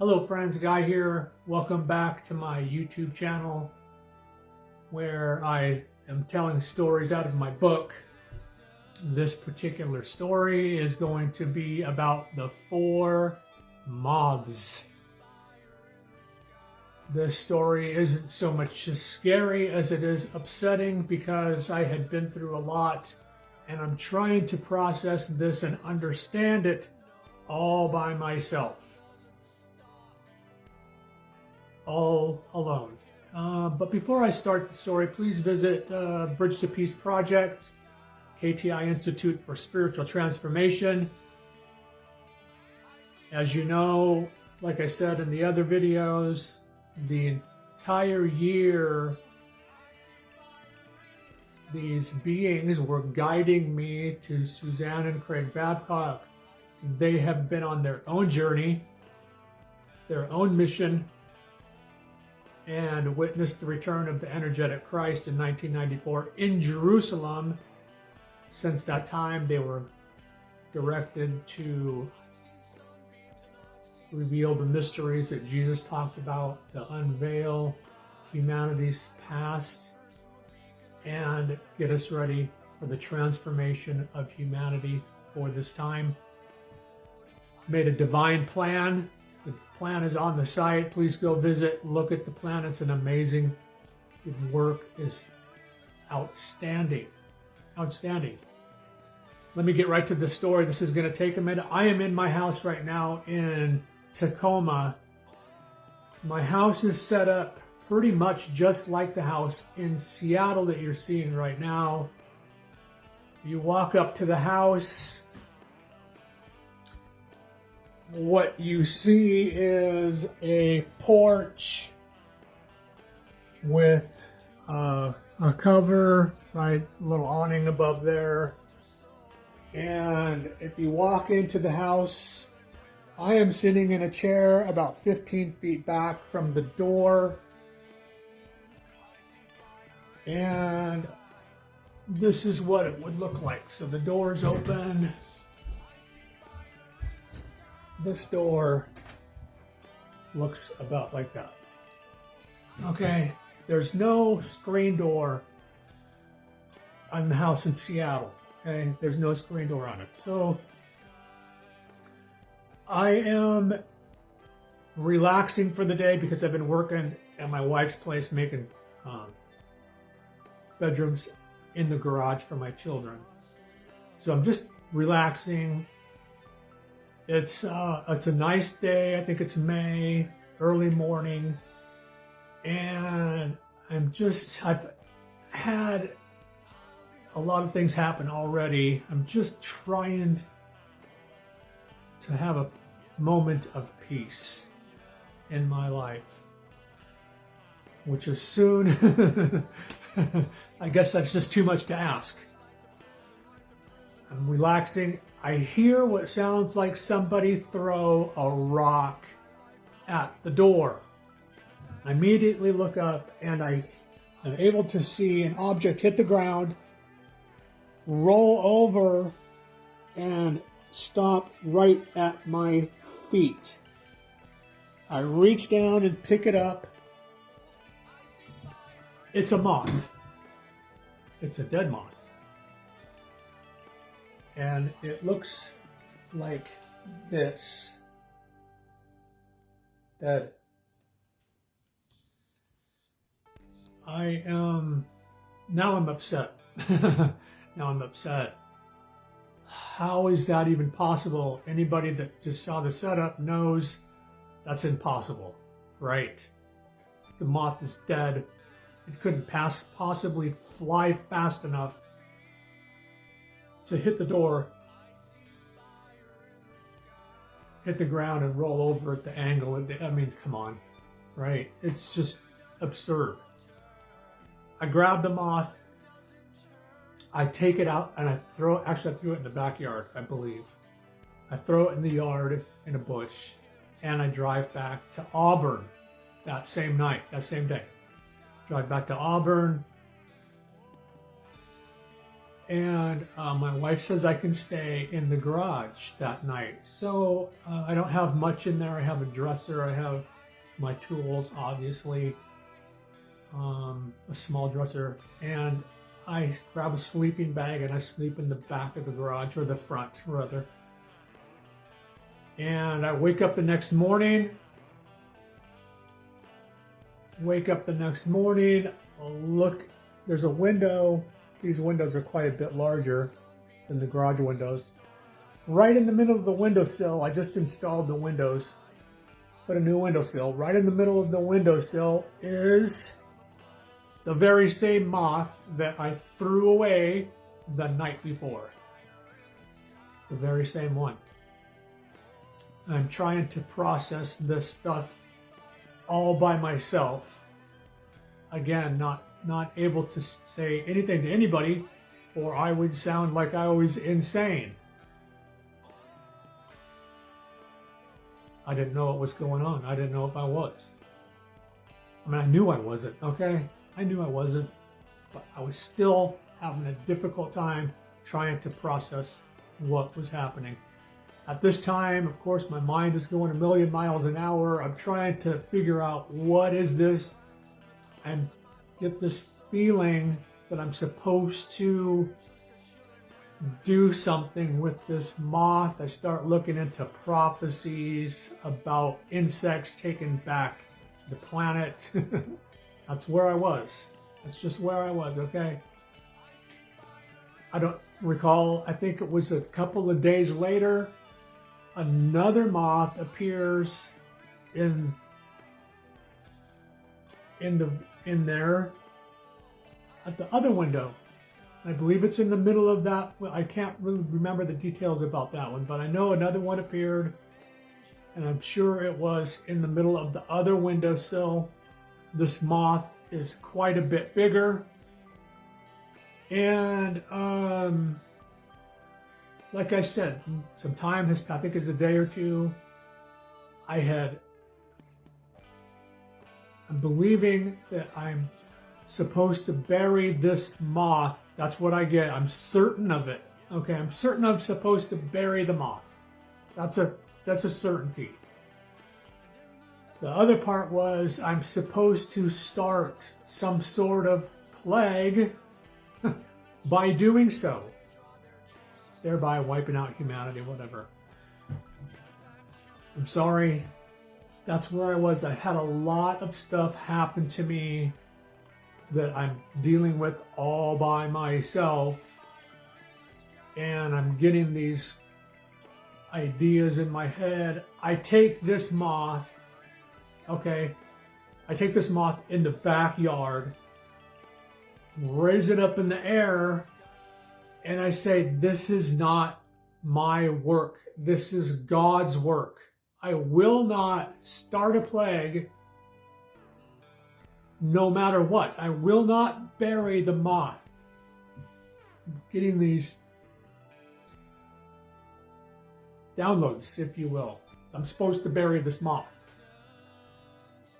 Hello friends, Guy here. Welcome back to my YouTube channel where I am telling stories out of my book. This particular story is going to be about the 4 moths. This story isn't so much as scary as it is upsetting because I had been through a lot and I'm trying to process this and understand it all by myself. All alone. But before I start the story, please visit Bridge to Peace Project, KTI Institute for Spiritual Transformation. As you know, like I said in the other videos, the entire year these beings were guiding me to Suzanne and Craig Babcock. They have been on their own journey, their own mission, and witnessed the return of the energetic Christ in 1994 in Jerusalem. Since that time, they were directed to reveal the mysteries that Jesus talked about, to unveil humanity's past, and get us ready for the transformation of humanity for this time. Made a divine plan. The plan is on the site. Please go visit, look at the plan. It's an amazing work. Is outstanding. Outstanding. Let me get right to the story. This is going to take a minute. I am in my house right now in Tacoma. My house is set up pretty much just like the house in Seattle that you're seeing right now. You walk up to the house. What you see is a porch with a cover, right, a little awning above there. And if you walk into the house, I am sitting in a chair about 15 feet back from the door. And this is what it would look like. So the door's open. This door looks about like that. Okay, there's no screen door on the house in Seattle. Okay, there's no screen door on it. So I am relaxing for the day because I've been working at my wife's place making bedrooms in the garage for my children. So I'm just relaxing. It's a nice day. I think it's May, early morning, and I've had a lot of things happen already. I'm just trying to have a moment of peace in my life, which is soon. I guess that's just too much to ask. I'm relaxing. I hear what sounds like somebody throw a rock at the door. I immediately look up and I am able to see an object hit the ground, roll over, and stop right at my feet. I reach down and pick it up. It's a moth. It's a dead moth. And it looks like this. That now I'm upset. Now I'm upset. How is that even possible? Anybody that just saw the setup knows that's impossible, right? The moth is dead. It couldn't possibly fly fast enough to hit the door, hit the ground, and roll over at the angle. I mean, come on, right? It's just absurd. I grab the moth, I take it out, and I threw it in the backyard, I believe. I throw it in the yard in a bush, and I drive back to Auburn that same day. Drive back to Auburn, And my wife says I can stay in the garage that night. So I don't have much in there. I have a dresser. I have my tools, obviously, a small dresser. And I grab a sleeping bag and I sleep in the back of the garage, or the front, rather. And I wake up the next morning. Look, there's a window. These windows are quite a bit larger than the garage windows. Right in the middle of the windowsill, I just installed the windows, put a new windowsill. Right in the middle of the windowsill is the very same moth that I threw away the night before. The very same one. I'm trying to process this stuff all by myself. Again, not able to say anything to anybody, or I would sound like I was insane. I didn't know what was going on. I didn't know if I was. I mean, I knew I wasn't, okay? I knew I wasn't, but I was still having a difficult time trying to process what was happening. At this time, of course, my mind is going a million miles an hour. I'm trying to figure out, what is this? And get this feeling that I'm supposed to do something with this moth. I start looking into prophecies about insects taking back the planet. That's where I was. That's just where I was, okay? I don't recall, I think it was a couple of days later, another moth appears in there at the other window. I believe it's in the middle of that. Well, I can't really remember the details about that one, but I know another one appeared, and I'm sure it was in the middle of the other windowsill. This moth is quite a bit bigger, and like I said, some time has, I think it's a day or two, I'm believing that I'm supposed to bury this moth. That's what I get. I'm certain of it. Okay, I'm certain I'm supposed to bury the moth. That's a certainty. The other part was I'm supposed to start some sort of plague by doing so, thereby wiping out humanity, whatever. I'm sorry. That's where I was. I had a lot of stuff happen to me that I'm dealing with all by myself, and I'm getting these ideas in my head. I take this moth, okay, I take this moth in the backyard, raise it up in the air, and I say, this is not my work. This is God's work. I will not start a plague no matter what. I will not bury the moth. I'm getting these downloads, if you will. I'm supposed to bury this moth.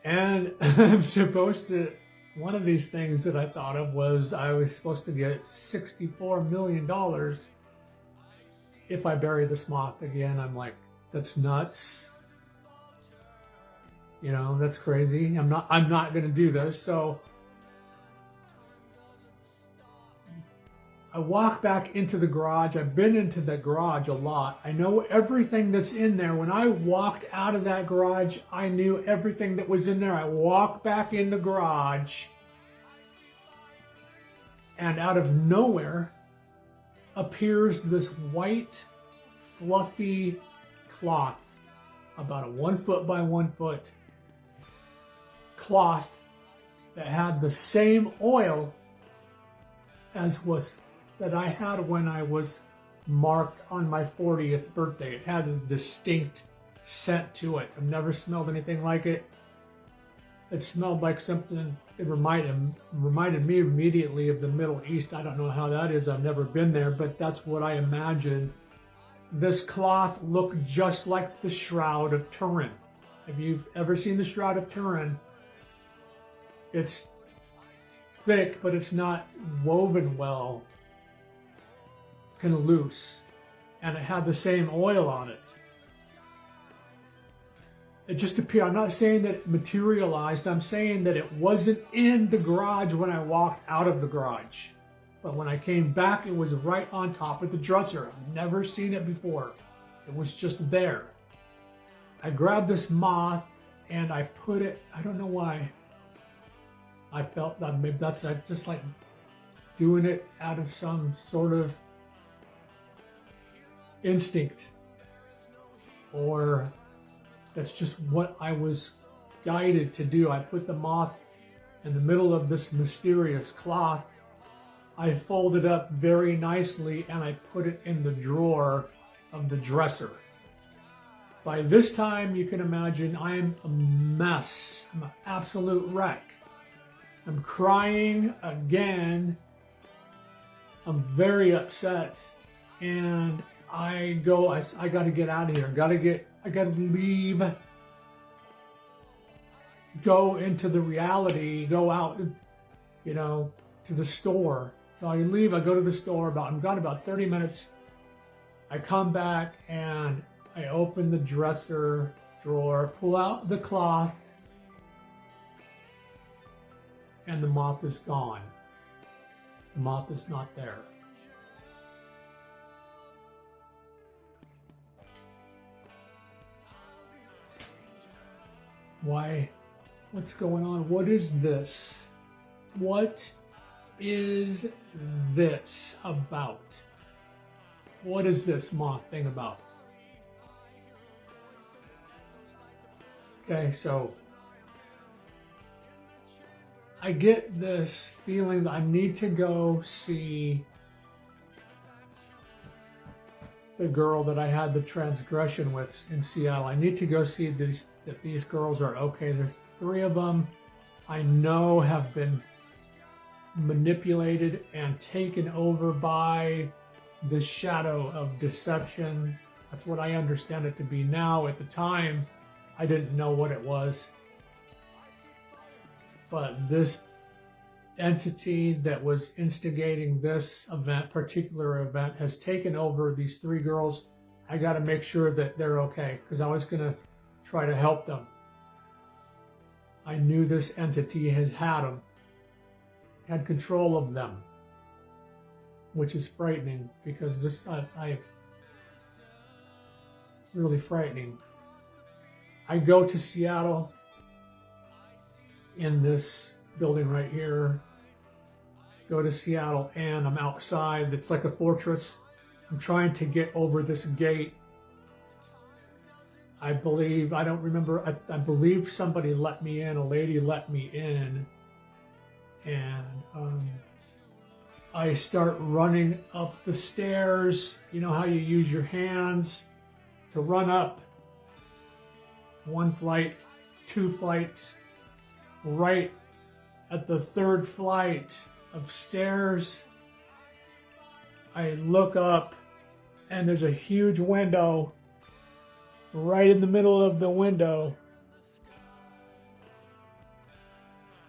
And I'm supposed to, one of these things that I thought of was I was supposed to get $64 million if I bury this moth again. I'm like, that's nuts. You know, that's crazy. I'm not going to do this. So I walk back into the garage. I've been into the garage a lot. I know everything that's in there. When I walked out of that garage, I knew everything that was in there. I walk back in the garage, and out of nowhere appears this white, fluffy cloth, about a 1 foot by 1 foot cloth that had the same oil as was that I had when I was marked on my 40th birthday. It had a distinct scent to it. I've never smelled anything like it. It smelled like something, it reminded me immediately of the Middle East. I don't know how that is. I've never been there, but that's what I imagined. This cloth looked just like the Shroud of Turin. If you've ever seen the Shroud of Turin, it's thick, but it's not woven well. kind of loose, and it had the same oil on it. It just appeared. I'm not saying that it materialized. I'm saying that it wasn't in the garage when I walked out of the garage. But when I came back, it was right on top of the dresser. I've never seen it before. It was just there. I grabbed this moth and I put it, I don't know why. I felt that maybe that's just like doing it out of some sort of instinct, or that's just what I was guided to do. I put the moth in the middle of this mysterious cloth. I folded up very nicely and I put it in the drawer of the dresser. By this time, you can imagine I'm a mess. I'm an absolute wreck. I'm crying again. I'm very upset. And I got to get out of here. I got to leave. Go into the reality. Go out, to the store. So I leave. I go to the store. I'm gone about 30 minutes. I come back and I open the dresser drawer, pull out the cloth, and the moth is gone. The moth is not there. Why? What's going on? What is this? What is this about? What is this moth thing about? Okay, so I get this feeling that I need to go see the girl that I had the transgression with in Seattle. I need to go see that these girls are okay. There's 3 of them I know have been manipulated and taken over by the shadow of deception. That's what I understand it to be now. At the time, I didn't know what it was. But this entity that was instigating this particular event, has taken over these 3 girls. I got to make sure that they're okay, because I was going to try to help them. I knew this entity had them, had control of them, which is frightening, because this really frightening. I go to Seattle in this building right here. Go to Seattle and I'm outside. It's like a fortress. I'm trying to get over this gate. I believe somebody let me in. A lady let me in. And I start running up the stairs. You know how you use your hands to run up 1 flight, 2 flights. Right at the 3rd flight of stairs, I look up and there's a huge window. Right in the middle of the window,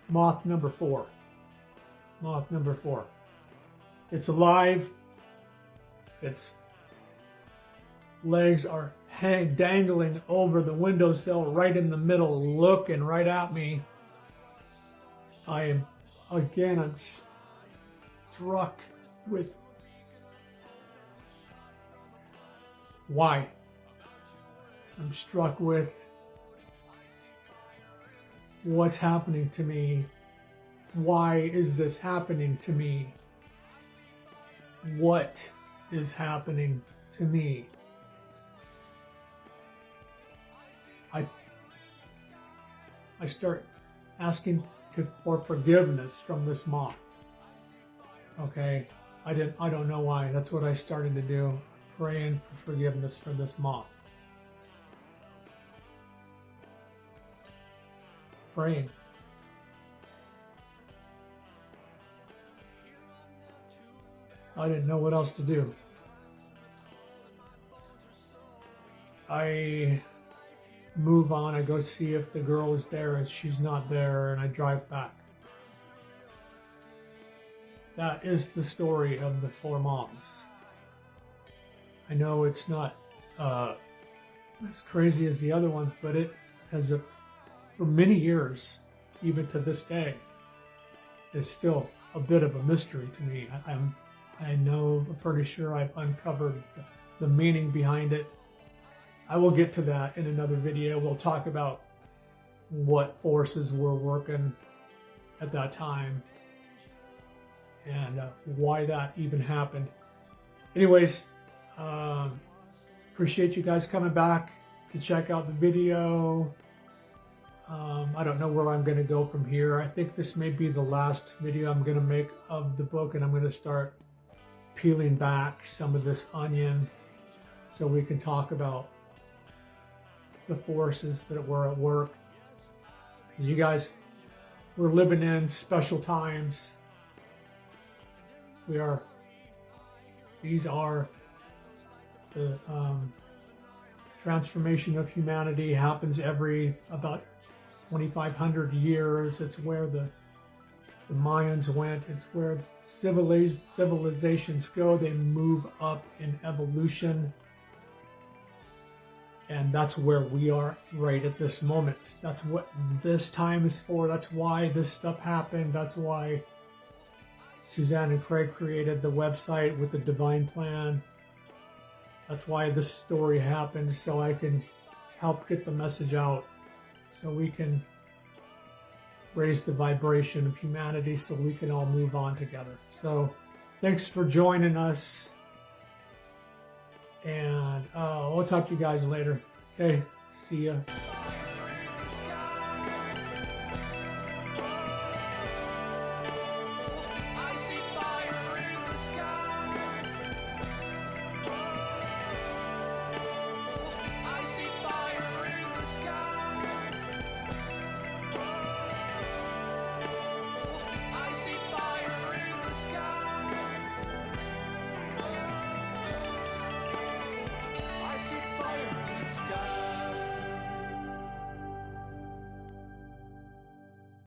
moth number 4. Moth number 4. It's alive. Its legs are dangling over the windowsill right in the middle, looking right at me. I'm struck with why. I'm struck with what's happening to me. Why is this happening to me? What is happening to me? I start asking for forgiveness from this moth. Okay, I don't know why. That's what I started to do, praying for forgiveness for this moth. Praying. I didn't know what else to do. I move on. I go see if the girl is there, and she's not there, and I drive back. That is the story of the 4 moths. I know it's not as crazy as the other ones, but it has, for many years, even to this day, is still a bit of a mystery to me. I'm pretty sure I've uncovered the meaning behind it. I will get to that in another video. We'll talk about what forces were working at that time and why that even happened. Anyways, appreciate you guys coming back to check out the video. I don't know where I'm going to go from here. I think this may be the last video I'm going to make of the book, and I'm going to start peeling back some of this onion so we can talk about the forces that were at work. You guys, we're living in special times. These are the transformation of humanity happens every about 2,500 years. It's where the Mayans went. It's where civilizations go. They move up in evolution. And that's where we are right at this moment. That's what this time is for. That's why this stuff happened. That's why Suzanne and Craig created the website with the Divine Plan. That's why this story happened, so I can help get the message out, so we can raise the vibration of humanity, so we can all move on together. So thanks for joining us, and we'll talk to you guys later. Okay, see ya.